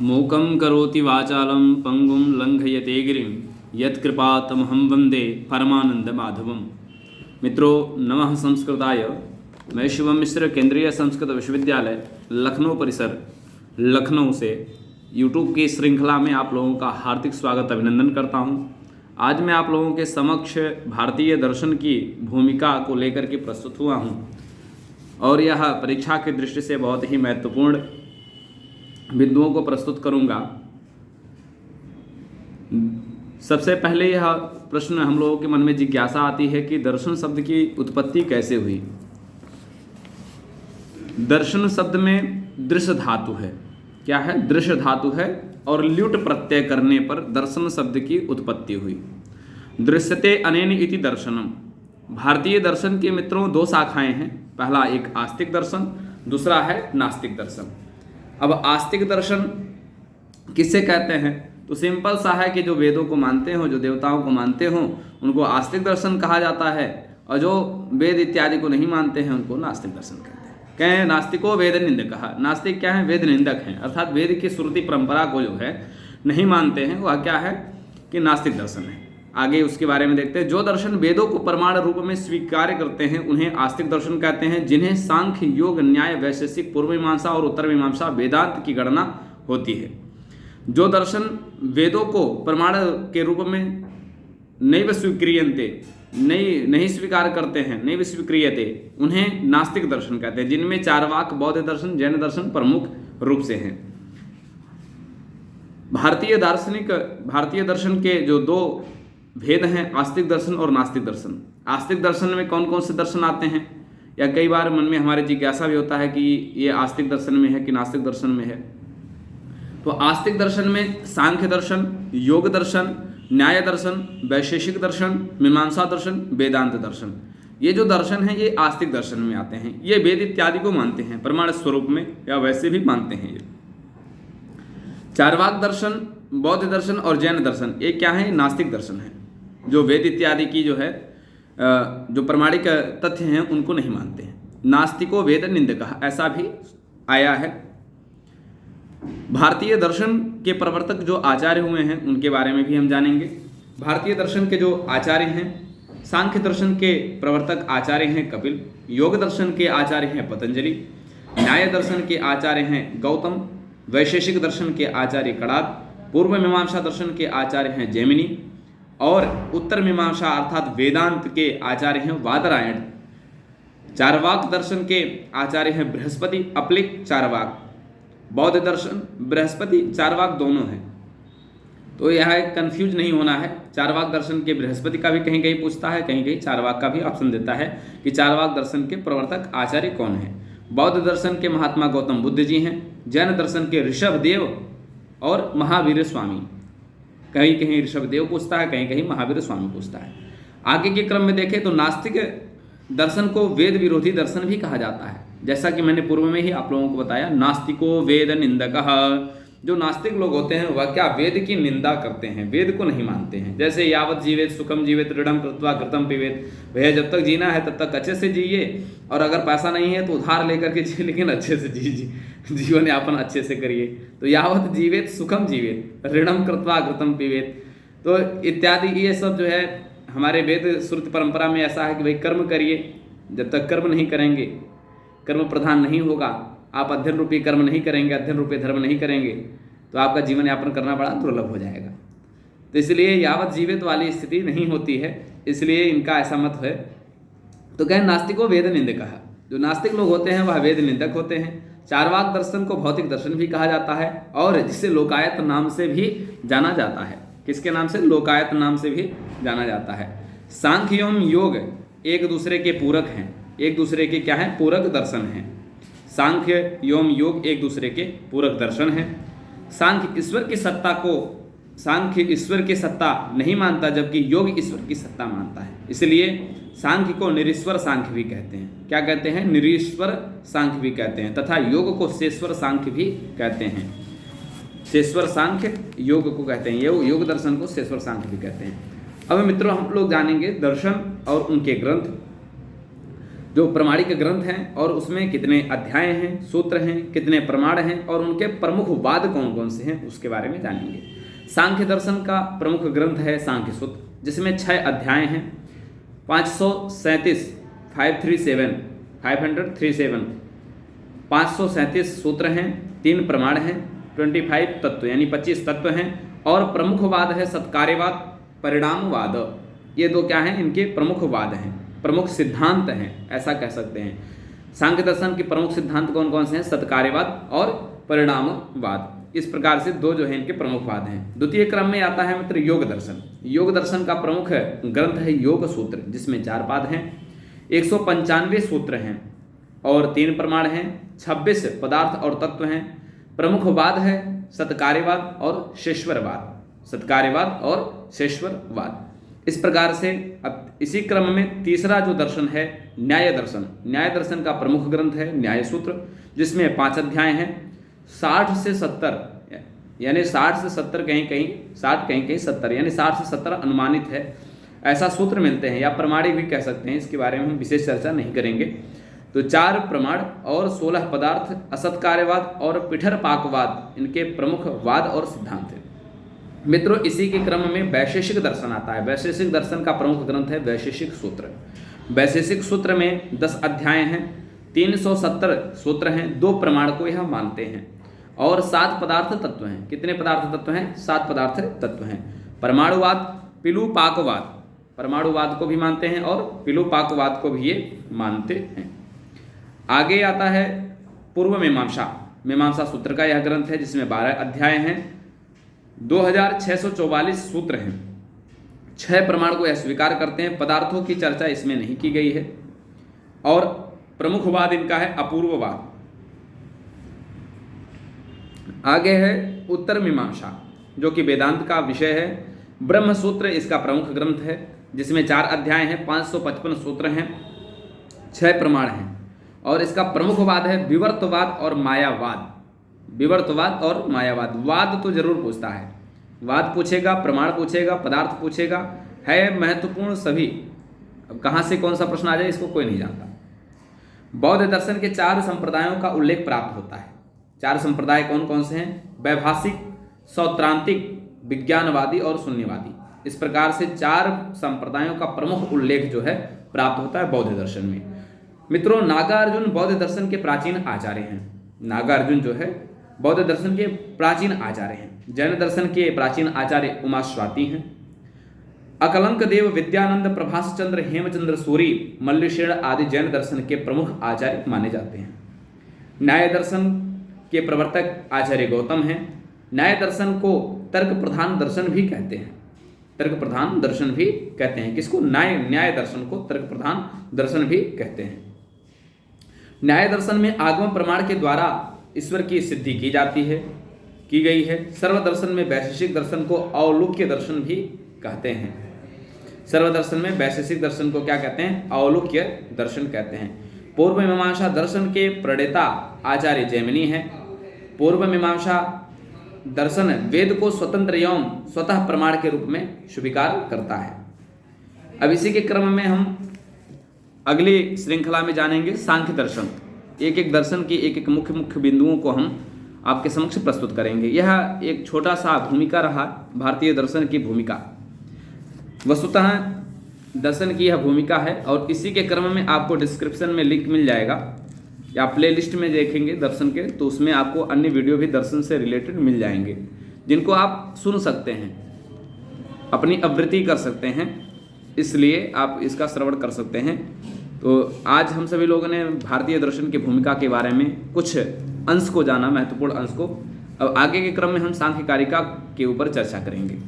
मूकं करोति वाचालं पंगुं लंघयते गिरिं यत्कृपातमहं वन्दे परमानंदमाधवम्। मित्रों, नमः संस्कृताय। मैं शिवम मिश्र केंद्रीय संस्कृत विश्वविद्यालय लखनऊ परिसर लखनऊ से यूट्यूब की श्रृंखला में आप लोगों का हार्दिक स्वागत अभिनंदन करता हूं। आज मैं आप लोगों के समक्ष भारतीय दर्शन की भूमिका को लेकर के प्रस्तुत हुआ हूं और यह परीक्षा की दृष्टि से बहुत ही महत्वपूर्ण बिंदुओं को प्रस्तुत करूंगा। सबसे पहले यह प्रश्न हम लोगों के मन में जिज्ञासा आती है कि दर्शन शब्द की उत्पत्ति कैसे हुई। दर्शन शब्द में दृश्य धातु है। क्या है? दृश्य धातु है और ल्युट प्रत्यय करने पर दर्शन शब्द की उत्पत्ति हुई। दृश्यते अनेन इति दर्शनम। भारतीय दर्शन के मित्रों दो शाखाएं हैं। पहला एक आस्तिक दर्शन, दूसरा है नास्तिक दर्शन। अब आस्तिक दर्शन किससे कहते हैं? तो सिंपल सा है कि जो वेदों को मानते हो, जो देवताओं को मानते हो, उनको आस्तिक दर्शन कहा जाता है, और जो वेद इत्यादि को नहीं मानते हैं उनको नास्तिक दर्शन कहते हैं। कहें नास्तिको वेद निंदक। नास्तिक क्या है? वेद निंदक हैं, अर्थात वेद की श्रुति परंपरा को जो है नहीं मानते हैं, वह क्या है कि नास्तिक दर्शन है। आगे उसके बारे में देखते हैं। जो दर्शन वेदों को प्रमाण रूप में स्वीकार करते हैं उन्हें आस्तिक दर्शन कहते हैं, जिन्हें सांख्य, योग, न्याय, वैशेषिक, पूर्व मीमांसा और उत्तर मीमांसा वेदांत की गणना होती है। जो दर्शन वेदों को प्रमाण के रूप में नैव स्वीक्रियन्ते, नहीं स्वीकार करते हैं, नैव स्वीक्रियते, उन्हें नास्तिक दर्शन कहते हैं, जिनमें चारवाक, बौद्ध दर्शन, जैन दर्शन प्रमुख रूप से हैं। भारतीय दर्शन के जो दो भेद हैं, आस्तिक दर्शन और नास्तिक दर्शन। आस्तिक दर्शन में कौन कौन से दर्शन आते हैं, या कई बार मन में हमारे जिज्ञासा भी होता है कि ये आस्तिक दर्शन में है कि नास्तिक दर्शन में है। तो आस्तिक दर्शन में सांख्य दर्शन, योग दर्शन, न्याय दर्शन, वैशेषिक दर्शन, मीमांसा दर्शन, वेदांत दर्शन, ये जो दर्शन हैं ये आस्तिक दर्शन में आते हैं। ये वेद इत्यादि को मानते हैं प्रमाण स्वरूप में, या वैसे भी मानते हैं। ये चारवाक दर्शन, बौद्ध दर्शन और जैन दर्शन, ये क्या है? नास्तिक दर्शन है। जो वेद इत्यादि की जो है जो प्रमाणिक तथ्य हैं उनको नहीं मानते हैं। नास्तिको वेद निंदक, ऐसा भी आया है। भारतीय दर्शन के प्रवर्तक जो आचार्य हुए हैं उनके बारे में भी हम जानेंगे। भारतीय दर्शन के जो आचार्य हैं, सांख्य दर्शन के प्रवर्तक आचार्य हैं कपिल, योग दर्शन के आचार्य हैं पतंजलि, न्याय दर्शन के आचार्य हैं गौतम, वैशेषिक दर्शन के आचार्य कणाद, पूर्व मीमांसा दर्शन के आचार्य हैं जैमिनी, और उत्तर मीमांसा अर्थात वेदांत के आचार्य हैं वादरायण। चारवाक दर्शन के आचार्य हैं बृहस्पति, अपलिक, चारवाक। बौद्ध दर्शन बृहस्पति चारवाक दोनों हैं, तो यह कंफ्यूज नहीं होना है। चारवाक दर्शन के बृहस्पति का भी कहीं कहीं पूछता है, कहीं कहीं चारवाक का भी ऑप्शन देता है कि चारवाक दर्शन के प्रवर्तक आचार्य कौन है। बौद्ध दर्शन के महात्मा गौतम बुद्ध जी हैं। जैन दर्शन के ऋषभदेव और महावीर स्वामी, कहीं कहीं ऋषभदेव पूछता है, कहीं कहीं महावीर स्वामी पूछता है। आगे के क्रम में देखें तो नास्तिक दर्शन को वेद विरोधी दर्शन भी कहा जाता है। जैसा कि मैंने पूर्व में ही आप लोगों को बताया, नास्तिको वेद निंदक। जो नास्तिक लोग होते हैं वह क्या? वेद की निंदा करते हैं, वेद को नहीं मानते हैं। जैसे यावत जीवेत सुखम जीवेत ऋणम कृत्वा घृतम पीवेत, भैया जब तक जीना है तब तक अच्छे से जिए, और अगर पैसा नहीं है तो उधार लेकर के जिए, लेकिन अच्छे से जीवन यापन अच्छे से करिए। तो यावत जीवेत सुखम जीवेत ऋणम कृत्वा घृतम पीवेत, तो इत्यादि ये सब जो है हमारे वेद श्रुति परंपरा में ऐसा है कि भाई कर्म करिए। जब तक कर्म नहीं करेंगे, कर्म प्रधान नहीं होगा, आप अध्ययन रूपी कर्म नहीं करेंगे, अध्ययन रूपी धर्म नहीं करेंगे, तो आपका जीवन यापन करना बड़ा दुर्लभ हो जाएगा। तो इसलिए यावत जीवित वाली स्थिति नहीं होती है, इसलिए इनका ऐसा मत है। तो कहें नास्तिको वेद निंदक। जो नास्तिक लोग होते हैं वह वेद निंदक होते हैं। चारवाक दर्शन को भौतिक दर्शन भी कहा जाता है, और जिसे लोकायत नाम से भी जाना जाता है। किसके नाम से? लोकायत नाम से भी जाना जाता है। सांख्य एवं योग एक दूसरे के पूरक हैं, एक दूसरे के क्या हैं? पूरक दर्शन हैं। सांख्य एवं योग एक दूसरे के पूरक दर्शन हैं। सांख्य ईश्वर की सत्ता नहीं मानता, जबकि योग ईश्वर की सत्ता मानता है। इसलिए सांख्य को निरीश्वर सांख्य भी कहते हैं। क्या कहते हैं? निरीश्वर सांख्य भी कहते हैं, तथा योग को शेश्वर सांख्य भी कहते हैं। शेश्वर सांख्य योग को कहते हैं, योग दर्शन को शेश्वर सांख्य भी कहते हैं। अब मित्रों हम लोग जानेंगे दर्शन और उनके ग्रंथ। जो प्रमाणिक ग्रंथ हैं और उसमें कितने अध्याय हैं, सूत्र हैं, कितने प्रमाण हैं और उनके प्रमुख वाद कौन कौन से हैं उसके बारे में जानेंगे। सांख्य दर्शन का प्रमुख ग्रंथ है सांख्य सूत्र, जिसमें 6 अध्याय हैं, 537 सूत्र हैं, 3 प्रमाण हैं, 25 तत्व यानी 25 तत्व हैं और प्रमुख वाद है सत्कार्यवाद, परिणामवाद। ये दो क्या हैं, इनके प्रमुख वाद हैं, प्रमुख सिद्धांत हैं, ऐसा कह सकते हैं। सांख्य दर्शन के प्रमुख सिद्धांत कौन कौन से हैं, सत्कार्यवाद और परिणामवाद। इस प्रकार से दो जो है इनके प्रमुख वाद हैं। द्वितीय क्रम में आता है मित्र योग दर्शन। योग दर्शन का प्रमुख ग्रंथ है योग सूत्र, जिसमें 4 पाद हैं, 195 सूत्र हैं और 3 प्रमाण हैं, 26 पदार्थ और तत्व हैं। प्रमुख वाद है सत्कार्यवाद और शेश्वरवाद, सत्कार्यवाद और शेश्वरवाद। इस प्रकार से अब इसी क्रम में तीसरा जो दर्शन है न्याय दर्शन। न्याय दर्शन का प्रमुख ग्रंथ है न्याय सूत्र, जिसमें 5 अध्याय हैं, 60 से 70 यानी 60 से 70 कहीं कहीं 60 कहीं कहीं 70 यानी 60 से 70 अनुमानित है, ऐसा सूत्र मिलते हैं या प्रमाणिक भी कह सकते हैं। इसके बारे में हम विशेष चर्चा नहीं करेंगे। तो 4 प्रमाण और 16 पदार्थ, असत्कार्यवाद और पिठरपाकवाद इनके प्रमुख वाद और सिद्धांत हैं। मित्रों, इसी के क्रम में वैशेषिक दर्शन आता है। वैशेषिक दर्शन का प्रमुख ग्रंथ है वैशेषिक सूत्र। वैशेषिक सूत्र में 10 अध्याय हैं, 370 सूत्र हैं, 2 प्रमाण को यह मानते हैं और 7 पदार्थ तत्व हैं। कितने पदार्थ तत्व हैं, 7 पदार्थ तत्व हैं। परमाणुवाद, पिलुपाकवाद, परमाणुवाद को भी मानते हैं और पिलुपाकवाद को भी ये मानते हैं। आगे आता है पूर्व मीमांसा। मीमांसा सूत्र का यह ग्रंथ है, जिसमें 12 अध्याय हैं, 2644 सूत्र हैं, 6 प्रमाण को यह स्वीकार करते हैं। पदार्थों की चर्चा इसमें नहीं की गई है और प्रमुख वाद इनका है अपूर्ववाद। आगे है उत्तर मीमांसा, जो कि वेदांत का विषय है। ब्रह्म सूत्र इसका प्रमुख ग्रंथ है, जिसमें 4 अध्याय हैं, 555 सूत्र हैं, 6 प्रमाण हैं और इसका प्रमुख वाद है विवर्तवाद और मायावाद। विवर्तवाद और मायावाद। वाद तो जरूर पूछता है, वाद पूछेगा, प्रमाण पूछेगा, पदार्थ पूछेगा, है महत्वपूर्ण सभी। अब कहाँ से कौन सा प्रश्न आ जाए इसको कोई नहीं जानता। बौद्ध दर्शन के 4 संप्रदायों का उल्लेख प्राप्त होता है। 4 संप्रदाय कौन कौन से हैं, वैभाषिक, सौत्रांतिक, विज्ञानवादी और शून्यवादी। इस प्रकार से 4 संप्रदायों का प्रमुख उल्लेख जो है प्राप्त होता है बौद्ध दर्शन में। मित्रों, नागार्जुन बौद्ध दर्शन के प्राचीन आचार्य हैं। नागार्जुन जो है बौद्ध दर्शन के प्राचीन आचार्य हैं। जैन दर्शन के प्राचीन आचार्य उमास्वाति हैं। अकलंक देव, विद्यानंद, प्रभास चंद्र, हेमचंद्र सूरी, मल्लेश्वर आदि जैन दर्शन के प्रमुख आचार्य माने जाते हैं। न्याय दर्शन के प्रवर्तक आचार्य गौतम हैं। न्याय दर्शन को तर्क प्रधान दर्शन भी कहते हैं। तर्क प्रधान दर्शन भी कहते हैं। किसको, न्याय दर्शन को तर्क प्रधान दर्शन भी कहते हैं। न्याय दर्शन में आगम प्रमाण के द्वारा ईश्वर की सिद्धि की गई है। सर्वदर्शन में वैशेषिक दर्शन को औलूक्य दर्शन भी कहते हैं। सर्वदर्शन में वैशेषिक दर्शन को क्या कहते हैं, औलूक्य दर्शन कहते हैं। पूर्व मीमांसा दर्शन के प्रणेता आचार्य जैमिनी हैं। पूर्व मीमांसा दर्शन वेद को स्वतंत्र एवं स्वतः प्रमाण के रूप में स्वीकार करता है। अब इसी के क्रम में हम अगली श्रृंखला में जानेंगे सांख्य दर्शन। एक एक दर्शन की एक एक मुख्य मुख्य बिंदुओं को हम आपके समक्ष प्रस्तुत करेंगे। यह एक छोटा सा भूमिका रहा भारतीय दर्शन की भूमिका। वस्तुतः दर्शन की यह भूमिका है और इसी के क्रम में आपको डिस्क्रिप्शन में लिंक मिल जाएगा या प्ले लिस्ट में देखेंगे दर्शन के, तो उसमें आपको अन्य वीडियो भी दर्शन से रिलेटेड मिल जाएंगे, जिनको आप सुन सकते हैं, अपनी आवृत्ति कर सकते हैं, इसलिए आप इसका श्रवण कर सकते हैं। तो आज हम सभी लोगों ने भारतीय दर्शन की भूमिका के बारे में कुछ अंश को जाना, महत्वपूर्ण अंश को। अब आगे के क्रम में हम सांख्य कारिका के ऊपर चर्चा करेंगे।